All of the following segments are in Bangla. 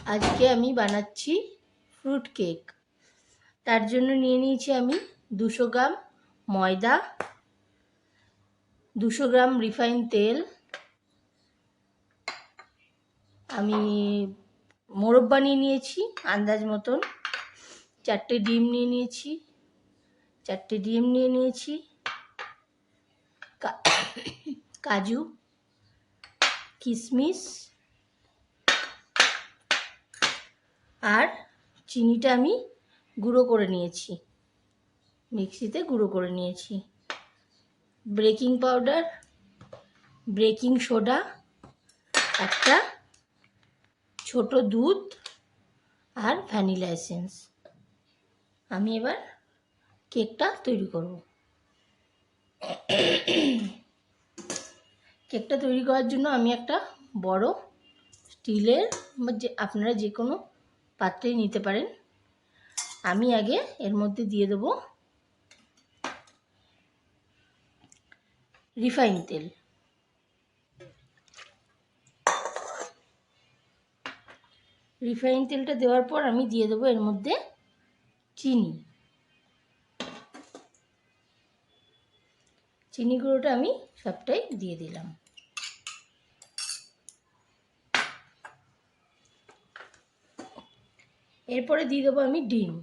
আজকে আমি বানাচ্ছি ফ্রুট কেক। তার জন্য নিয়ে নিয়েছি আমি 200 গ্রাম ময়দা, 200 গ্রাম রিফাইন তেল, আমি মোরব্বা নিয়ে নিয়েছি আন্দাজ মতন, 4টে ডিম নিয়ে নিয়েছি, কাজু, কিশমিশ আর চিনিটা আমি গুঁড়ো করে নিয়েছি, মিক্সিতে গুঁড়ো করে নিয়েছি। বেকিং পাউডার, বেকিং সোডা, একটা ছোট দুধ আর ভ্যানিলা এসেন্স। আমি এবার কেকটা তৈরি করব। কেকটা তৈরি করার জন্য আমি একটা বড় স্টিলের বা আপনারা যে কোনো পাত্রেই নিতে পারেন। আমি আগে এর মধ্যে দিয়ে দেব রিফাইন তেল। রিফাইন তেলটা দেওয়ার পর আমি দিয়ে দেবো এর মধ্যে চিনি গুঁড়োটা আমি সবটাই দিয়ে দিলাম। এরপরে দিয়ে দেবো আমি ডিম।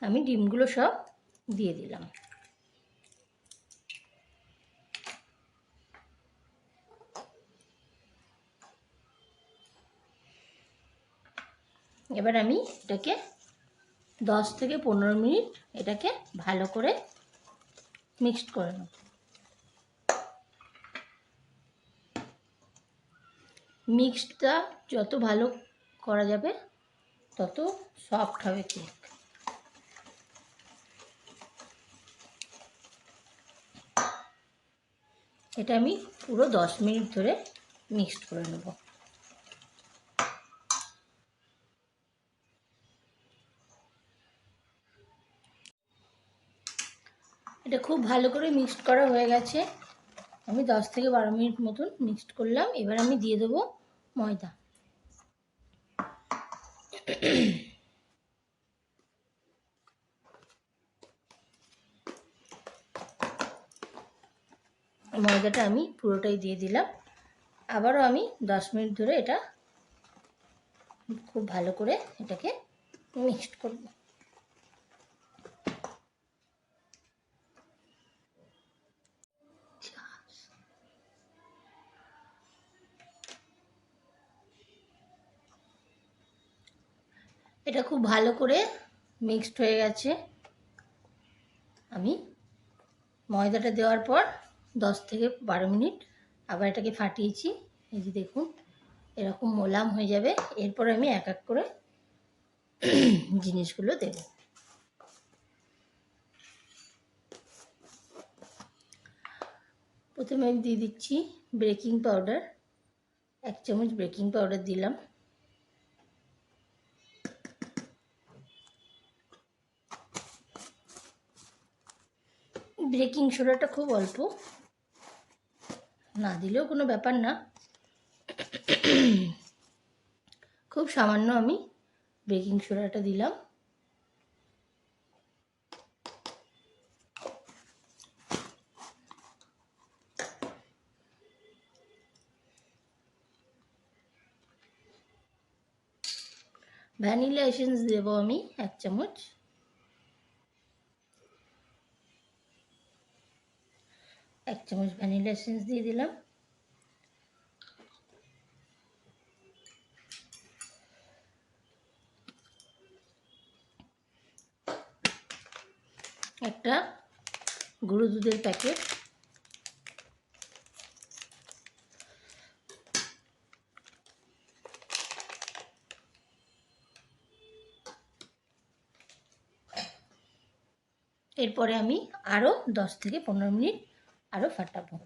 আমি ডিমগুলো সব দিয়ে দিলাম। এবার আমি এটাকে 10 থেকে 15 মিনিট এটাকে ভালো করে মিক্সড করে নেব। মিক্সডটা যত ভালো করা যাবে তত সফট হবে কেক। এটা আমি পুরো 10 মিনিট ধরে মিক্সড করে নেব। এটা খুব ভালো করে মিক্সড করা হয়ে গেছে। আমি 10 থেকে 12 মিনিট মতন মিক্সড করলাম। এবার আমি দিয়ে দেবো ময়দা। ময়দাটা আমি পুরোটাই দিয়ে দিলাম। আবারও আমি 10 মিনিট ধরে এটা খুব ভালো করে এটাকে মিক্সড করব। এটা খুব ভালো করে মিক্সড হয়ে গেছে। আমি ময়দাটা দেওয়ার পর 10 থেকে 12 মিনিট আবার এটাকে ফাটিয়েছি। এই যে দেখুন এরকম মোলাম হয়ে যাবে। এরপর আমি এক এক করে জিনিসগুলো দেব। প্রথমে আমি দিয়ে দিচ্ছি বেকিং পাউডার, 1 চামচ বেকিং পাউডার দিলাম। বেকিং সোডাটা খুব অল্প, না দিলেও কোনো ব্যাপার না, খুব সামান্য আমি বেকিং সোডাটা দিলাম। ভ্যানিলা এসেন্স দেবো আমি 1 চামচ। এক চামচ ভ্যানিলা এসেন্স দিয়ে দিলাম। একটা গুঁড়ো দুধের প্যাকেট, এরপরে আমি আরও 10 থেকে 15 মিনিট আরও ফাটাবো।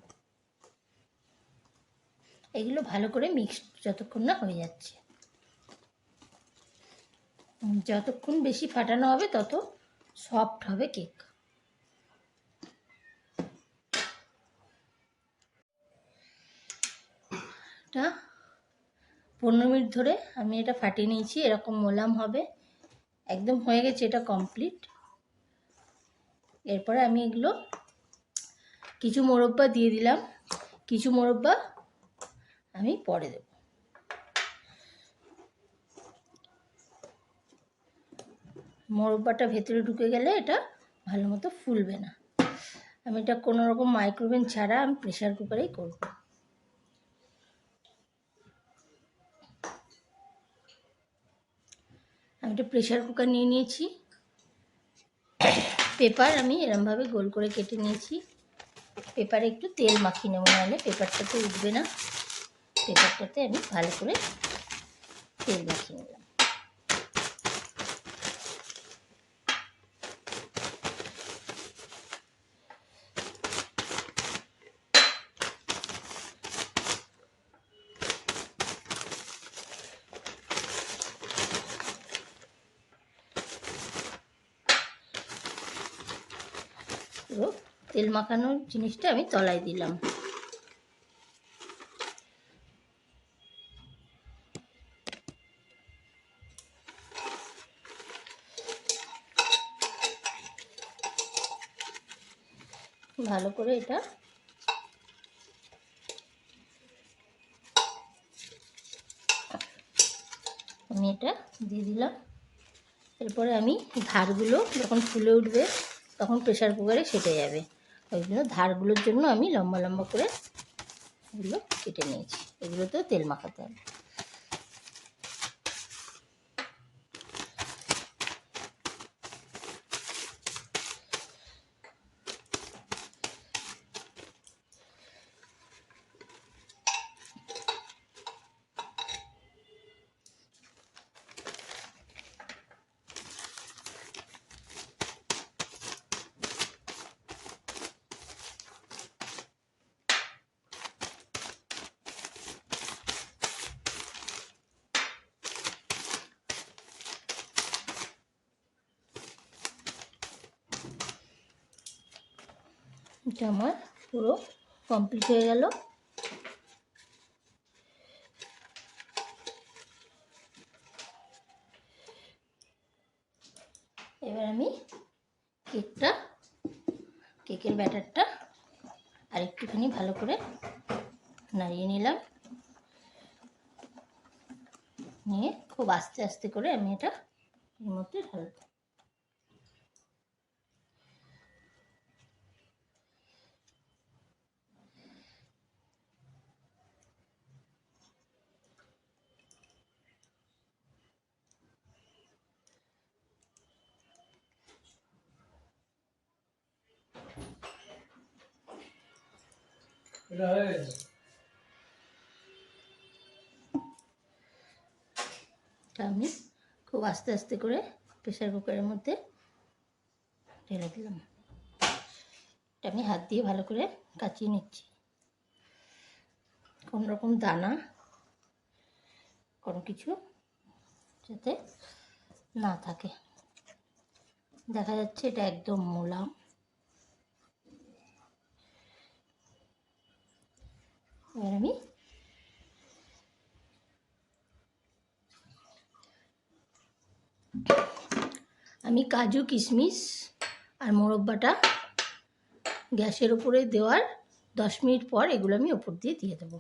এগুলো ভালো করে মিক্সড যতক্ষণ না হয়ে যাচ্ছে। যতক্ষণ বেশি ফাটানো হবে তত সফট হবে কেক। এটা 15 মিনিট ধরে আমি এটা ফাটিয়ে নিয়েছি, এরকম মোলাম হবে, একদম হয়ে গেছে, এটা কমপ্লিট। এরপরে আমি এগুলো কিছু মোরব্বা দিয়ে দিলাম, কিছু মোরব্বা আমি পরে দেব। মোরব্বাটা ভেতরে ঢুকে গেলে এটা ভালো মতো ফুলবে না। আমি এটা কোনো রকম মাইক্রোওভেন ছাড়া আমি প্রেশার কুকারেই করব। আমি একটা প্রেশার কুকার নিয়ে নিয়েছি, পেপার আমি এরমভাবে গোল করে কেটে নিয়েছি। পেপারে একটু তেল মাখিয়ে নেবো, নাহলে পেপারটাতে উঠবে না। পেপারটাতে আমি ভালো করে তেল মাখিয়ে নিলাম। পুরো তেল মাখানোর জিনিসটা আমি তলায় দিলাম। ভালো করে এটা আমি এটা দিয়ে দিলাম। এরপরে আমি ধারগুলো যখন ফুলে উঠবে তখন প্রেশার কুকারে সেটে যাবে, ওই জন্য ধারগুলোর জন্য আমি লম্বা লম্বা করে এগুলো কেটে নিয়েছি। এগুলোতেও তেল মাখাতে হবে। এটা আমার পুরো কমপ্লিট হয়ে গেল। এবার আমি কেকের ব্যাটারটা আর একটুখানি ভালো করে নাড়িয়ে নিলাম, নিয়ে খুব আস্তে আস্তে করে আমি এটা এর মধ্যে ঢালবো। আমি খুব আস্তে আস্তে করে প্রেশার কুকারের মধ্যে ঢেলে দিলাম। এটা আমি হাত দিয়ে ভালো করে কাচিয়ে নিচ্ছি, কোনো রকম দানা কোনো কিছু যাতে না থাকে। দেখা যাচ্ছে এটা একদম মোলাম। এবার আমি কাজু কিশমিশ আর মোরব্বাটা গ্যাসের উপরে দেওয়ার 10 মিনিট পর এগুলো আমি ওপর দিয়ে দেবো।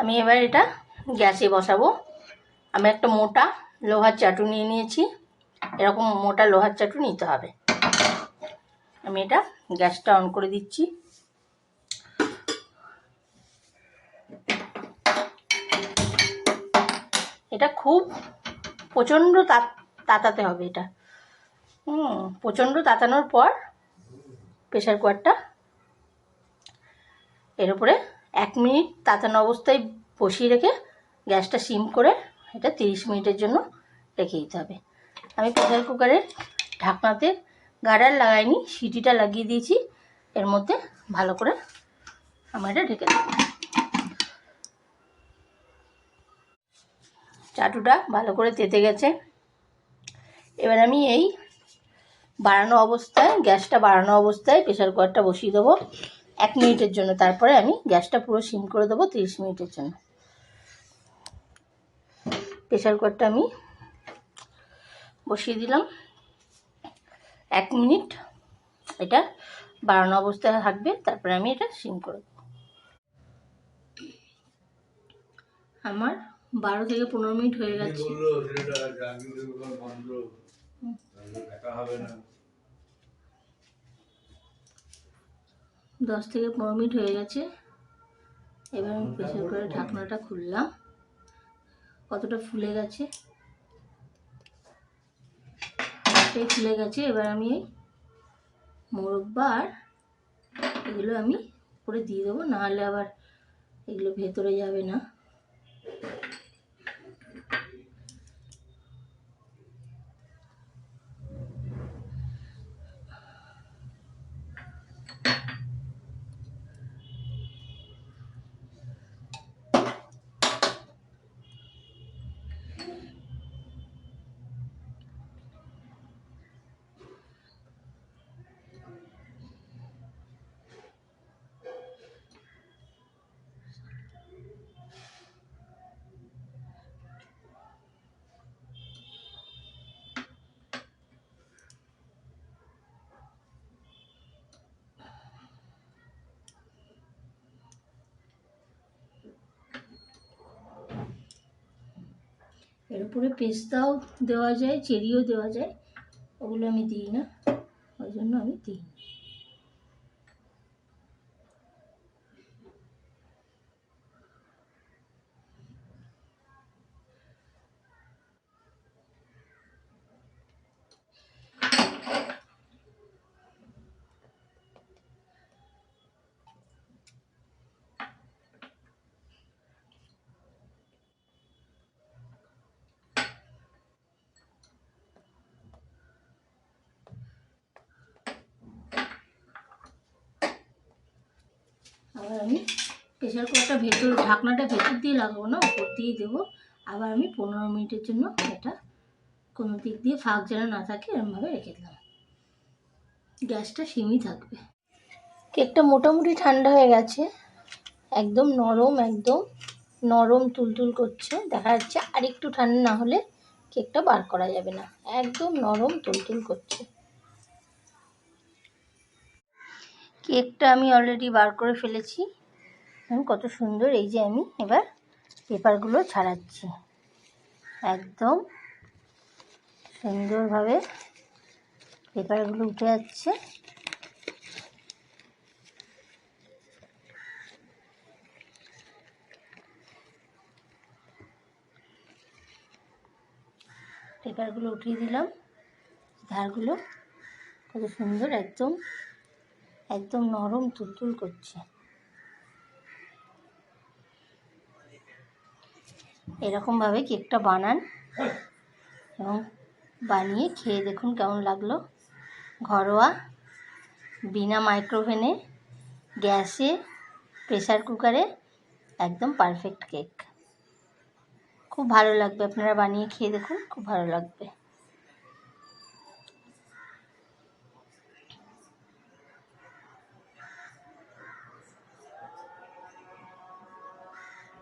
আমি এবার এটা গ্যাসে বসাবো। আমি একটা মোটা লোহার চাটু নিয়ে নিয়েছি, এরকম মোটা লোহার চাটু নিতে হবে। আমি এটা গ্যাসটা অন করে দিচ্ছি। এটা খুব প্রচণ্ড তাতাতে হবে এটা। প্রচণ্ড তাতানোর পর প্রেশার কুকারটা এর উপরে 1 মিনিট তাতানো অবস্থায় বসিয়ে রেখে গ্যাসটা সিম করে এটা 30 মিনিটের জন্য রেখে দিতে হবে। আমি প্রেসার কুকারের ঢাকনাতে গার্ডার লাগাইনি, সিটিটা লাগিয়ে দিয়েছি। এর মধ্যে ভালো করে আমার এটা ঢেকে দেবো। চাটুটা ভালো করে তেতে গেছে। এবার আমি এই বাড়ানো অবস্থায়, গ্যাসটা বাড়ানো অবস্থায় প্রেসার কুকারটা বসিয়ে দেবো 1 মিনিটের জন্য। তারপরে আমি গ্যাসটা পুরো সিম করে দেবো 30 মিনিটের জন্য। প্রেসার কুকারটা আমি বসিয়ে দিলাম। 1 মিনিট এটা বাড়ানো অবস্থায় থাকবে, তারপরে আমি এটা সিম করে দেবো। আমার 12 থেকে 15 মিনিট হয়ে গেছে। 10 থেকে 15 মিনিট হয়ে গেছে। এবার আমি প্রেসার কুকারের ঢাকনাটা খুললাম। কতটা ফুলে গেছে, ফুলে গেছে। এবার আমি এই মোরব্বা আর এগুলো আমি করে দিয়ে দেবো, নাহলে আবার এগুলো ভেতরে যাবে না। এর উপরে পেস্তাও দেওয়া যায়, চেরিও দেওয়া যায়, ওগুলো আমি দিই না, ওই জন্য আমি দিই না। আবার আমি প্রেসার কুকারটা ঢাকনাটা ভেতর দিয়ে লাগাবো না, উপর দিয়ে দেবো। আবার আমি 15 মিনিটের জন্য এটা কোনো দিক দিয়ে ফাঁক যেন না থাকে এরমভাবে রেখে দিলাম। গ্যাসটা সিমই থাকবে। কেকটা মোটামুটি ঠান্ডা হয়ে গেছে, একদম নরম তুলতুল করছে, দেখা যাচ্ছে। আর একটু ঠান্ডা না হলে কেকটা বার করা যাবে না, একদম নরম তুলতুল করছে। কেকটা আমি অলরেডি বার করে ফেলেছি, কত সুন্দর। এই যে আমি এবার পেপারগুলো ছাড়াচ্ছি, একদম সুন্দরভাবে পেপারগুলো উঠে যাচ্ছে। পেপারগুলো উঠিয়ে দিলাম, ধারগুলো কত সুন্দর, একদম নরম তুলতুল করছে। এরকমভাবে কেকটা বানান এবং বানিয়ে খেয়ে দেখুন কেমন লাগলো। ঘরোয়া, বিনা মাইক্রোওভেনে, গ্যাসে, প্রেসার কুকারে, একদম পারফেক্ট কেক। খুব ভালো লাগবে, আপনারা বানিয়ে খেয়ে দেখুন, খুব ভালো লাগবে।